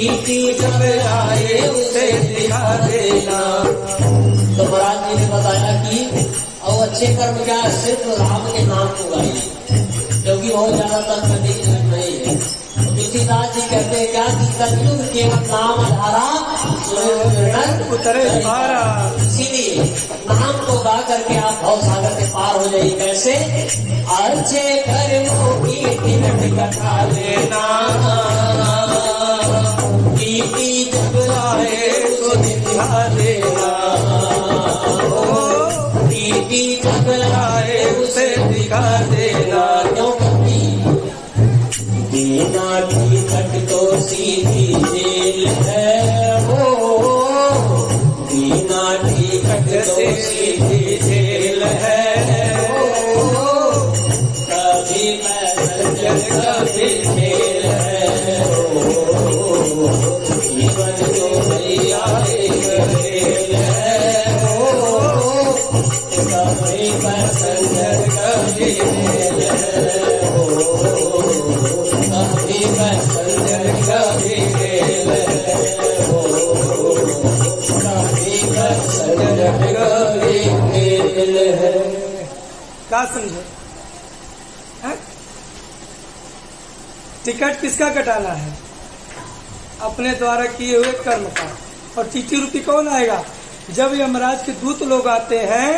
कीर्ति जब आए उसे दिखा देना। तो महाराज जी ने बताया कि और अच्छे कर्म क्या सिर्फ राम के नाम को गाइए, क्योंकि बहुत ज्यादा तक करने की जरूरत नहीं है। तो तुलसीदास जी कहते हैं क्या कि कलयुग केवल नाम धारा उतरे धारा। इसीलिए नाम को गा करके आप भव सागर से पार हो जाइए। कैसे? अच्छे कर्मों की टिकट कटा लेना, कीर्ति जब आए तो दिखा देना, कीर्ति जब आए उसे दिखा देना। क्योंकि बिना टिकट तो सीधी जेल है, वो बिना टिकट तो सीधी जेल है, कभी पैदल कभी खेल है, जीवन तो भैया एक खेल है, कभी पैदल कभी खेल है, कभी पैदल कभी खेल है, कभी पैदल कभी खेल है। क्या समझे? टिकट किसका कटाना है? अपने द्वारा किए हुए कर्म का। और टीटी रूपी कौन आएगा? जब यमराज के दूत लोग आते हैं,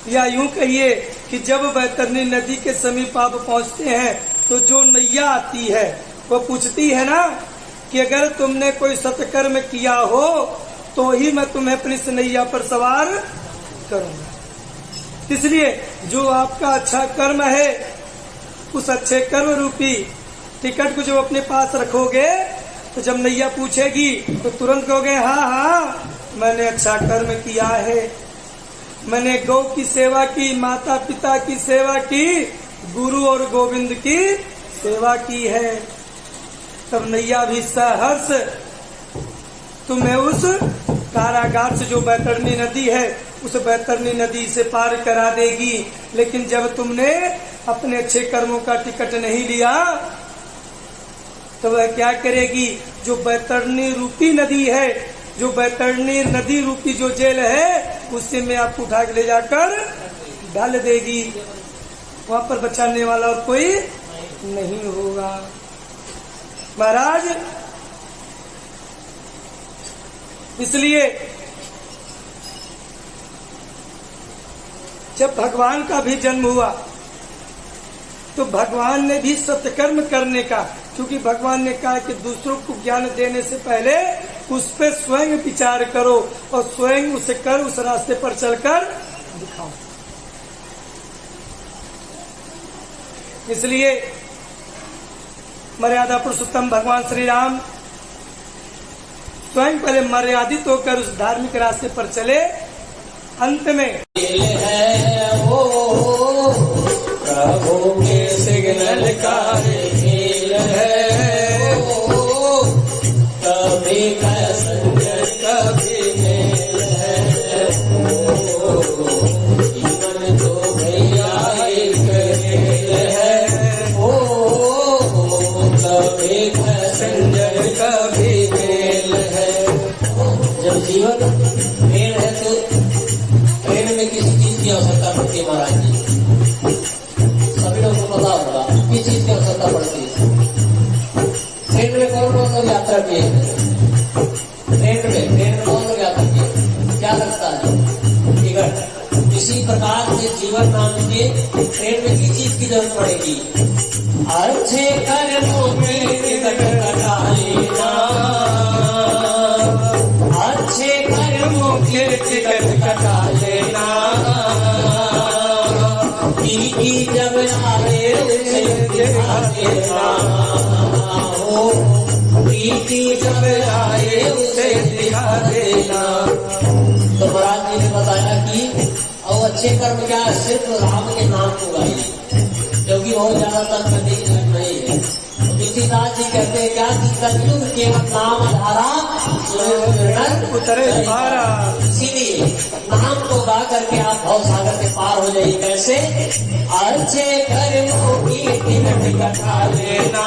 या यूं कहिए कि जब बैतरनी नदी के समीप आप पहुंचते हैं तो जो नैया आती है वो पूछती है ना कि अगर तुमने कोई सत्कर्म किया हो तो ही मैं तुम्हें अपनी इस नैया पर सवार करूंगा। इसलिए जो आपका अच्छा कर्म है, उस अच्छे कर्म रूपी टिकट को जब अपने पास रखोगे तो जब नैया पूछेगी तो तुरंत कहोगे हाँ हाँ मैंने अच्छा कर्म किया है, मैंने गौ की सेवा की, माता पिता की सेवा की, गुरु और गोविंद की सेवा की है। तब नैया भी सहर्ष तुम्हें उस कारागार से, जो बैतरनी नदी है, उस बैतरनी नदी से पार करा देगी। लेकिन जब तुमने अपने अच्छे कर्मों का टिकट नहीं लिया तो वह क्या करेगी? जो बैतरनी रूपी नदी है, जो बैतरनी नदी रूपी जो जेल है, उससे में आपको उठा के ले जाकर डाल देगी। वहां पर बचाने वाला और कोई नहीं होगा। महाराज इसलिए जब भगवान का भी जन्म हुआ तो भगवान ने भी सत्कर्म करने का, क्योंकि भगवान ने कहा कि दूसरों को ज्ञान देने से पहले उस पर स्वयं विचार करो और स्वयं उसे कर, उस रास्ते पर चलकर दिखाओ। इसलिए मर्यादा पुरुषोत्तम भगवान श्री राम स्वयं पहले मर्यादित होकर उस धार्मिक रास्ते पर चले। अंत में प्रभु के सिग्नल का खेल है, कभी पैसेंजर कभी मेल है, जीवन तो भैया एक खेल है, कभी पैसेंजर कभी मेल है। जब जीवन ट्रेन है तो ट्रेन में किसी चीज की आवश्यकता पड़ती है। महाराज जी सभी लोगों को पता होगा किस चीज की आवश्यकता पड़ती है। ट्रेन में कौन कौन लोग यात्रा किए? ट्रेन में कौन लोग यात्रा किए? क्या लगता है? टिकट। इसी प्रकार से जीवन नाम के ट्रेन में किस चीज की जरूरत पड़ेगी? अच्छे कर्मों में टिकट कटा लेना, अच्छे कर्मों के टिकट कटा लेना, कीर्ति जब आए उसे दिखा देना, कीर्ति जब आए उसे दिखा देना। तो महाराज जी ने बताया कि और अच्छे कर्म क्या सिर्फ राम के नाम को गाइए, क्योंकि बहुत ज्यादा तक करने की जरूरत नहीं है। तुलसीदास जी कहते हैं क्या कि कलयुग केवल नाम धारा उतरे धारा। इसीलिए नाम को गा करके आप भव सागर से पार हो जाइए। कैसे? अच्छे कर्मों की टिकट कटा लेना,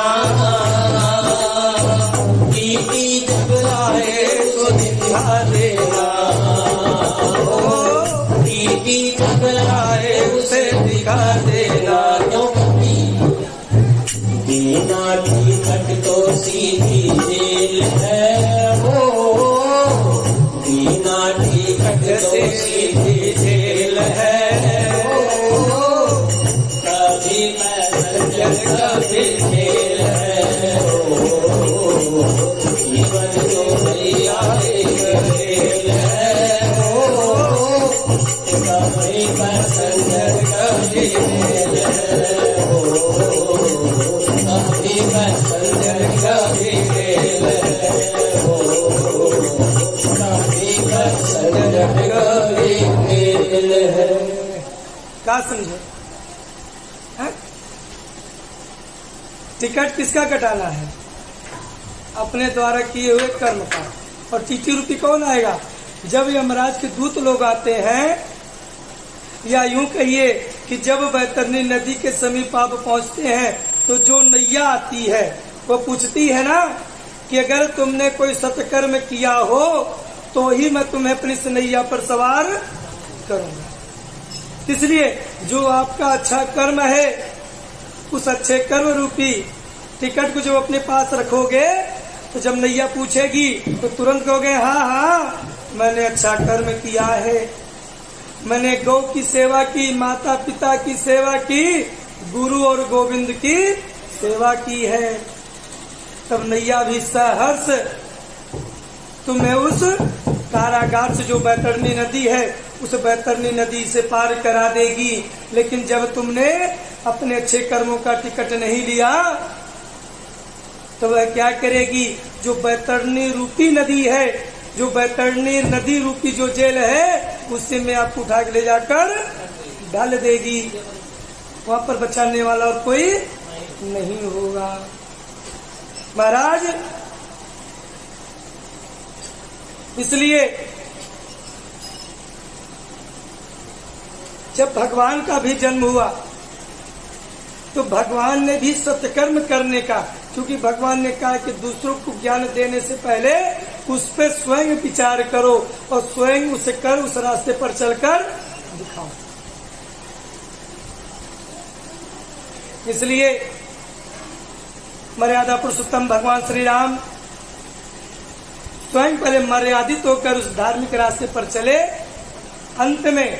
की जेल है वो, बिना टिकट दोषी की जेल है वो, कभी पैसेंजर कभी खेल है वो, जीवन जो भैया एक खेल है वो, कभी पैसेंजर कभी खेल है वो, कभी पैसेंजर कभी खेल है वो, कभी पैसेंजर कभी खेल है। क्या समझे? हैं? टिकट किसका कटाना है? अपने द्वारा किए हुए कर्म का। और चीटी रूपी कौन आएगा? जब यमराज के दूत लोग आते हैं, या यूं कहिए कि जब बैतरनी नदी के समीप आप पहुंचते हैं तो जो नैया आती है वो पूछती है ना कि अगर तुमने कोई सत्कर्म किया हो तो ही मैं तुम्हें अपनी इस नैया पर सवार करूंगा। इसलिए जो आपका अच्छा कर्म है, उस अच्छे कर्म रूपी टिकट को जब अपने पास रखोगे तो जब नैया पूछेगी तो तुरंत कहोगे हाँ हाँ मैंने अच्छा कर्म किया है, मैंने गौ की सेवा की, माता पिता की सेवा की, गुरु और गोविंद की सेवा की है। तब नैया भी सहर्ष तुम्हें उस कारागार से, जो बैतरनी नदी है, उस बैतरनी नदी से पार करा देगी। लेकिन जब तुमने अपने अच्छे कर्मों का टिकट नहीं लिया तो वह क्या करेगी? जो बैतरनी रूपी नदी है, जो बैतरनी नदी रूपी जो जेल है, उससे में आपको उठा के ले जाकर डाल देगी। वहां पर बचाने वाला और कोई नहीं होगा। महाराज, इसलिए जब भगवान का भी जन्म हुआ तो भगवान ने भी सत्कर्म करने का, क्योंकि भगवान ने कहा कि दूसरों को ज्ञान देने से पहले उस पर स्वयं विचार करो और स्वयं उसे कर उस रास्ते पर चलकर दिखाओ। इसलिए मर्यादा पुरुषोत्तम भगवान श्री राम स्वयं पहले मर्यादित होकर उस धार्मिक रास्ते पर चले। अंत में